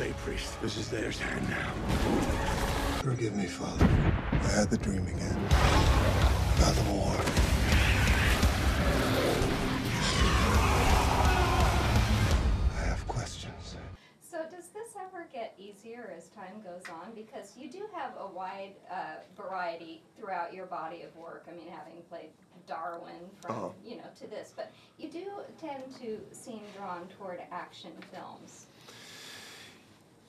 lay priest. This is theirs hand now. Forgive me, Father. I had the dream again. About the war. I have questions. So does this ever get easier as time goes on? Because you do have a wide variety throughout your body of work. I mean, having played Darwin from, you know, to this. But you do tend to seem drawn toward action films.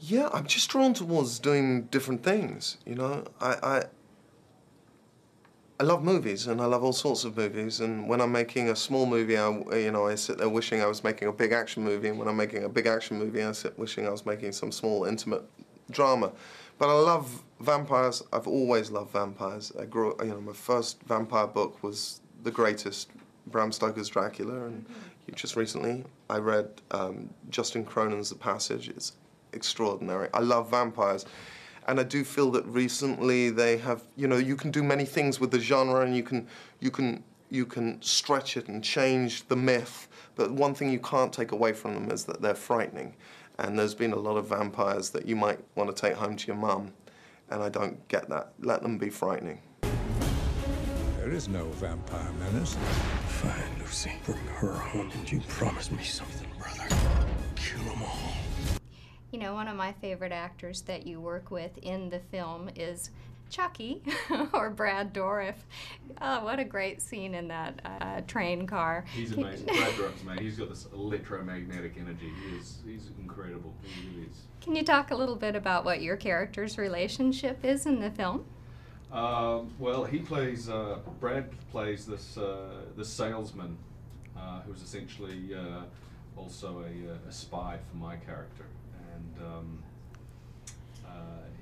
Yeah, I'm just drawn towards doing different things, you know. I love movies, and I love all sorts of movies, and when I'm making a small movie, I sit there wishing I was making a big action movie, and when I'm making a big action movie, I sit wishing I was making some small, intimate drama. But I love vampires. I've always loved vampires. I grew, my first vampire book was The Greatest, Bram Stoker's Dracula, and just recently I read Justin Cronin's The Passage. It's extraordinary. I love vampires. And I do feel that recently they have, you can do many things with the genre, and you can stretch it and change the myth. But one thing you can't take away from them is that they're frightening. And there's been a lot of vampires that you might want to take home to your mum, and I don't get that. Let them be frightening. There is no vampire menace. Fine, Lucy. Bring her home, and you promise me something, brother. Kill them all. You know, one of my favorite actors that you work with in the film is Chucky, or Brad Dourif. Oh, what a great scene in that train car. He's amazing. Brad Dourif's amazing. He's got this electromagnetic energy. He's incredible. He really is. Can you talk a little bit about what your character's relationship is in the film? Well, he plays, Brad plays this salesman who's essentially also a spy for my character. And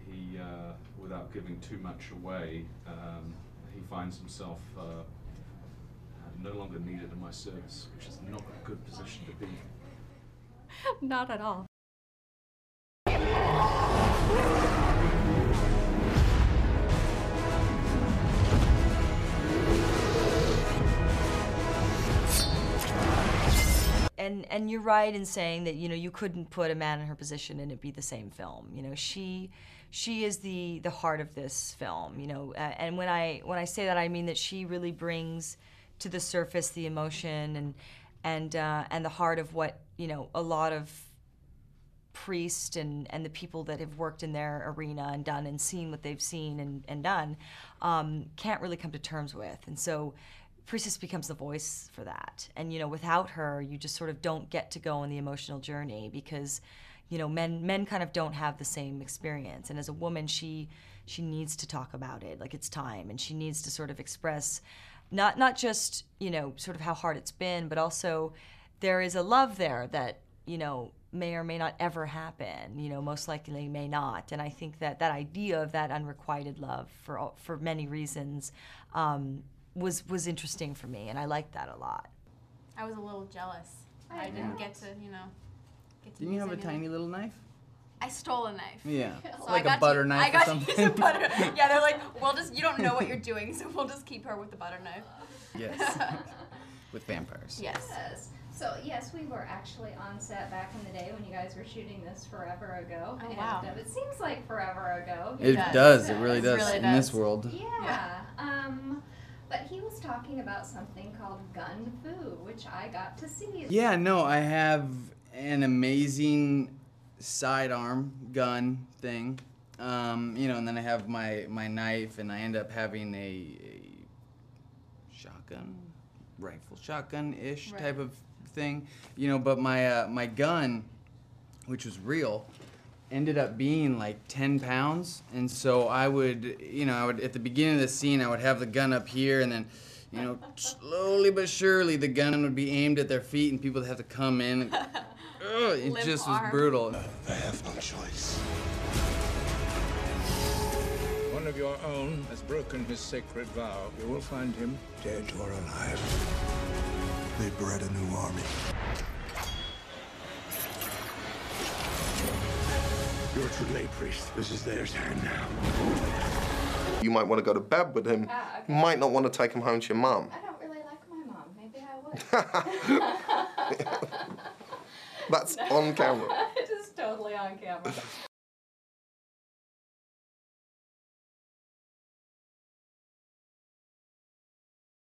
he, without giving too much away, he finds himself no longer needed in my service, which is not a good position to be in. Not at all. And you're right in saying that, you couldn't put a man in her position and it'd be the same film. She is the heart of this film, and when I say that, I mean that she really brings to the surface the emotion and the heart of what, a lot of priests and the people that have worked in their arena and done and seen what they've seen and done can't really come to terms with. And so Priestess becomes the voice for that. And, without her, you just sort of don't get to go on the emotional journey because, men kind of don't have the same experience. And as a woman, she needs to talk about it, like it's time. And she needs to sort of express not just, sort of how hard it's been, but also there is a love there that, may or may not ever happen, most likely may not. And I think that idea of that unrequited love for many reasons was interesting for me, and I liked that a lot. I was a little jealous. I didn't get to, Didn't you have a tiny little knife? I stole a knife. Yeah, So like a butter knife or something. I got to use a butter. Yeah, they're like, you don't know what you're doing, so we'll just keep her with the butter knife. Yes, with vampires. Yes. So yes, we were actually on set back in the day when you guys were shooting this forever ago. Oh, wow. And it seems like forever ago. It does. It really does in this world. Yeah. But he was talking about something called gun fu, which I got to see. Yeah, no, I have an amazing sidearm gun thing, and then I have my knife, and I end up having a shotgun-ish type of thing, but my gun, which was real, ended up being like 10 pounds, and so I would at the beginning of the scene I would have the gun up here, and then slowly but surely the gun would be aimed at their feet, and people would have to come in. And, it Limp just arm. was brutal. I have no choice. One of your own has broken his sacred vow. You will find him dead or alive. They bred a new army. You're a true lay priest. This is theirs hand now. You might want to go to bed with him. Okay. You might not want to take him home to your mum. I don't really like my mom. Maybe I would. That's on camera. It is totally on camera.